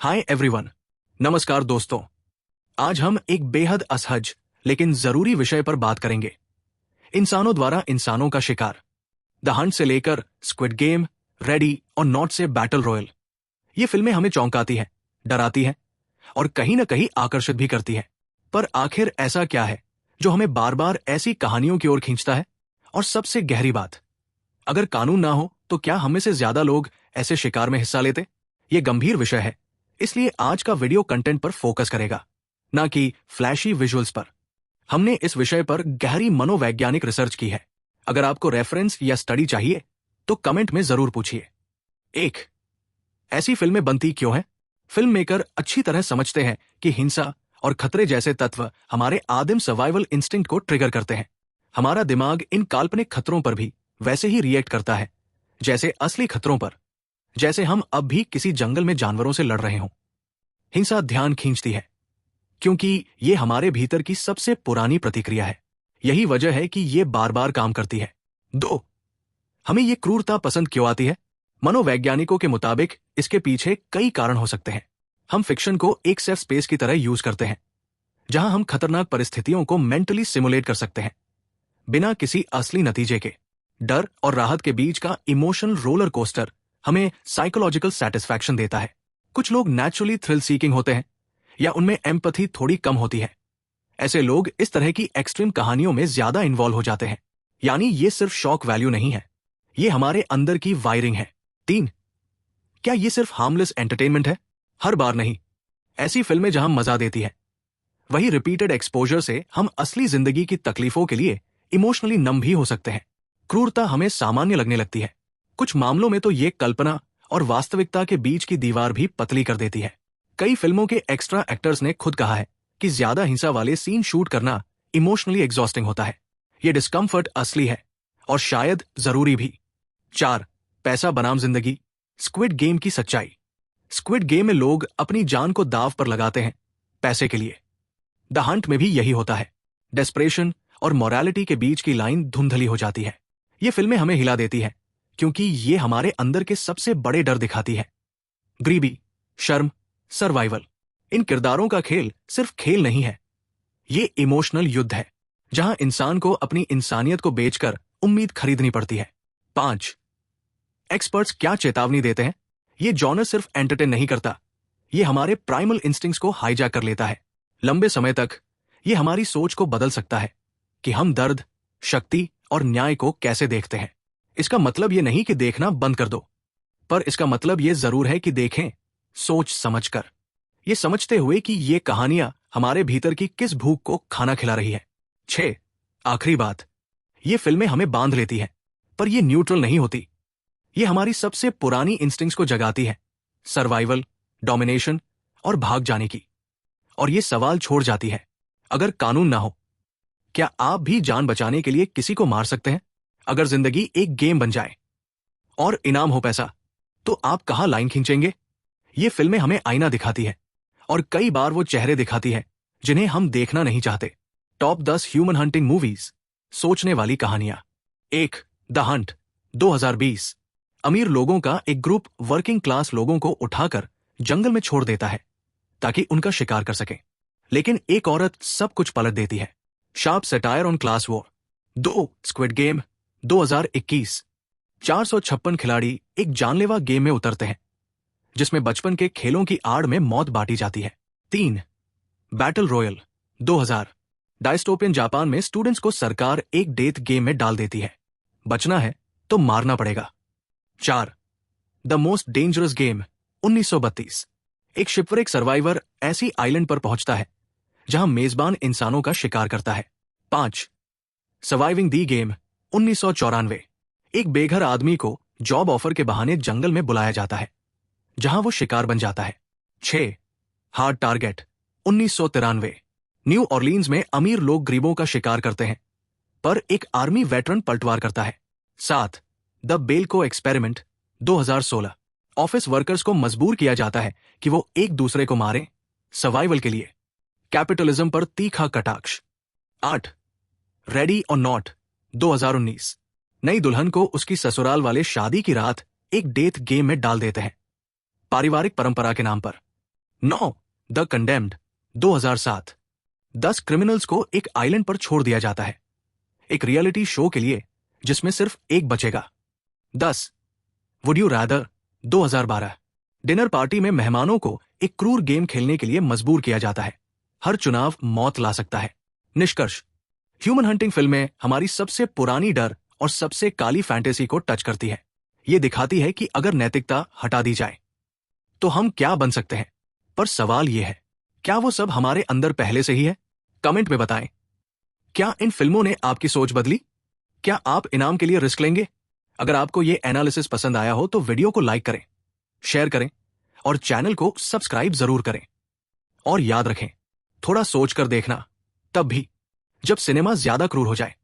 Hi everyone. नमस्कार दोस्तों। आज हम एक बेहद असहज लेकिन जरूरी विषय पर बात करेंगे। इंसानों द्वारा इंसानों का शिकार। द हंट से लेकर स्क्विड गेम, रेडी और नॉट से बैटल रॉयल, ये फिल्में हमें चौंकाती हैं, डराती हैं और कहीं ना कहीं आकर्षित भी करती हैं। पर आखिर ऐसा क्या है जो हमें बार बार ऐसी कहानियों की ओर खींचता है? और सबसे गहरी बात, अगर कानून ना हो तो क्या हम में से ज्यादा लोग ऐसे शिकार में हिस्सा लेते? ये गंभीर विषय है, इसलिए आज का वीडियो कंटेंट पर फोकस करेगा, ना कि फ्लैशी विजुअल्स पर। हमने इस विषय पर गहरी मनोवैज्ञानिक रिसर्च की है। अगर आपको रेफरेंस या स्टडी चाहिए तो कमेंट में जरूर पूछिए। 1. ऐसी फिल्में बनती क्यों हैं? फिल्म मेकर अच्छी तरह समझते हैं कि हिंसा और खतरे जैसे तत्व हमारे आदिम सर्वाइवल इंस्टिंक्ट को ट्रिगर करते हैं। हमारा दिमाग इन काल्पनिक खतरों पर भी वैसे ही रिएक्ट करता है जैसे असली खतरों पर, जैसे हम अब भी किसी जंगल में जानवरों से लड़ रहे हों। हिंसा ध्यान खींचती है क्योंकि ये हमारे भीतर की सबसे पुरानी प्रतिक्रिया है। यही वजह है कि ये बार बार काम करती है। 2. हमें ये क्रूरता पसंद क्यों आती है? मनोवैज्ञानिकों के मुताबिक इसके पीछे कई कारण हो सकते हैं। हम फिक्शन को एक सेफ स्पेस की तरह यूज करते हैं, जहां हम खतरनाक परिस्थितियों को मेंटली सिमुलेट कर सकते हैं बिना किसी असली नतीजे के। डर और राहत के बीच का इमोशनल रोलर कोस्टर हमें साइकोलॉजिकल सेटिस्फैक्शन देता है। कुछ लोग नेचुरली थ्रिल सीकिंग होते हैं या उनमें एम्पैथी थोड़ी कम होती है। ऐसे लोग इस तरह की एक्सट्रीम कहानियों में ज्यादा इन्वॉल्व हो जाते हैं। यानी ये सिर्फ शॉक वैल्यू नहीं है, ये हमारे अंदर की वायरिंग है। 3. क्या ये सिर्फ हार्मलेस एंटरटेनमेंट है? हर बार नहीं। ऐसी फिल्में जहां मजा देती है, वही रिपीटेड एक्सपोजर से हम असली जिंदगी की तकलीफों के लिए इमोशनली नम भी हो सकते हैं। क्रूरता हमें सामान्य लगने लगती है। कुछ मामलों में तो ये कल्पना और वास्तविकता के बीच की दीवार भी पतली कर देती है। कई फिल्मों के एक्स्ट्रा एक्टर्स ने खुद कहा है कि ज्यादा हिंसा वाले सीन शूट करना इमोशनली एग्जॉस्टिंग होता है। ये डिस्कम्फर्ट असली है और शायद जरूरी भी। 4. पैसा बनाम जिंदगी। स्क्विड गेम की सच्चाई। स्क्विड गेम में लोग अपनी जान को दांव पर लगाते हैं पैसे के लिए। द हंट में भी यही होता है। डेस्परेशन और मोरालिटी के बीच की लाइन धुंधली हो जाती है। ये फिल्में हमें हिला देती है क्योंकि ये हमारे अंदर के सबसे बड़े डर दिखाती है। गरीबी, शर्म, सर्वाइवल। इन किरदारों का खेल सिर्फ खेल नहीं है, ये इमोशनल युद्ध है जहां इंसान को अपनी इंसानियत को बेचकर उम्मीद खरीदनी पड़ती है। 5. एक्सपर्ट्स क्या चेतावनी देते हैं? ये जॉनर सिर्फ एंटरटेन नहीं करता, ये हमारे प्राइमल इंस्टिंक्ट्स को हाईजैक कर लेता है। लंबे समय तक ये हमारी सोच को बदल सकता है कि हम दर्द, शक्ति और न्याय को कैसे देखते हैं। इसका मतलब ये नहीं कि देखना बंद कर दो, पर इसका मतलब ये जरूर है कि देखें सोच समझकर, ये समझते हुए कि ये कहानियां हमारे भीतर की किस भूख को खाना खिला रही है। 6. आखिरी बात, ये फिल्में हमें बांध लेती हैं, पर ये न्यूट्रल नहीं होती। ये हमारी सबसे पुरानी इंस्टिंक्ट्स को जगाती है, सर्वाइवल, डोमिनेशन और भाग जाने की। और ये सवाल छोड़ जाती है, अगर कानून ना हो, क्या आप भी जान बचाने के लिए किसी को मार सकते हैं? अगर जिंदगी एक गेम बन जाए और इनाम हो पैसा, तो आप कहां लाइन खींचेंगे? ये फिल्में हमें आईना दिखाती है और कई बार वो चेहरे दिखाती है जिन्हें हम देखना नहीं चाहते। टॉप 10 ह्यूमन हंटिंग मूवीज, सोचने वाली कहानियां। 1. The Hunt, 2020। अमीर लोगों का एक ग्रुप वर्किंग क्लास लोगों को उठाकर जंगल में छोड़ देता है ताकि उनका शिकार कर सके, लेकिन एक औरत सब कुछ पलट देती है। Sharp satire on class war. 2. Squid game, 2021। 456 खिलाड़ी एक जानलेवा गेम में उतरते हैं जिसमें बचपन के खेलों की आड़ में मौत बांटी जाती है। 3. Battle royal, 2000। डायस्टोपियन जापान में स्टूडेंट्स को सरकार एक डेथ गेम में डाल देती है, बचना है तो मारना पड़ेगा। 4. The most dangerous game, 1932। एक शिपवरेक सर्वाइवर ऐसी आइलैंड पर पहुंचता है जहां मेजबान इंसानों का शिकार करता है। 5. सर्वाइविंग दी गेम, 1994। एक बेघर आदमी को जॉब ऑफर के बहाने जंगल में बुलाया जाता है जहां वो शिकार बन जाता है। 6. Hard target, 1993। न्यू ऑर्लीन्स में अमीर लोग गरीबों का शिकार करते हैं, पर एक आर्मी वेटरन पलटवार करता है। 7. The Belko experiment, 2016। Office workers को मजबूर किया जाता है कि वो एक दूसरे को मारें सर्वाइवल के लिए। कैपिटलिज्म पर तीखा कटाक्ष। 8. रेडी और नॉट, 2019। नई दुल्हन को उसकी ससुराल वाले शादी की रात एक डेथ गेम में डाल देते हैं, पारिवारिक परंपरा के नाम पर। 9. The condemned 2007. 10 क्रिमिनल्स को एक आइलैंड पर छोड़ दिया जाता है, एक रियलिटी शो के लिए जिसमें सिर्फ एक बचेगा. 10. Would you rather 2012. Dinner party में मेहमानों को एक क्रूर गेम खेलने के लिए मजबूर किया जाता है. हर चुनाव मौत ला सकता है. निष्कर्ष: ह्यूमन हंटिंग फिल्में हमारी सबसे पुरानी डर और सबसे काली फैंटेसी को टच करती है. ये दिखाती है कि अगर नैतिकता हटा दी जाए तो हम क्या बन सकते हैं. पर सवाल यह है, क्या वो सब हमारे अंदर पहले से ही है? कमेंट में बताएं. क्या इन फिल्मों ने आपकी सोच बदली? क्या आप इनाम के लिए रिस्क लेंगे? अगर आपको ये एनालिसिस पसंद आया हो तो वीडियो को लाइक करें, शेयर करें और चैनल को सब्सक्राइब जरूर करें. और याद रखें, थोड़ा सोच कर देखना तब भी जब सिनेमा ज्यादा क्रूर हो जाए.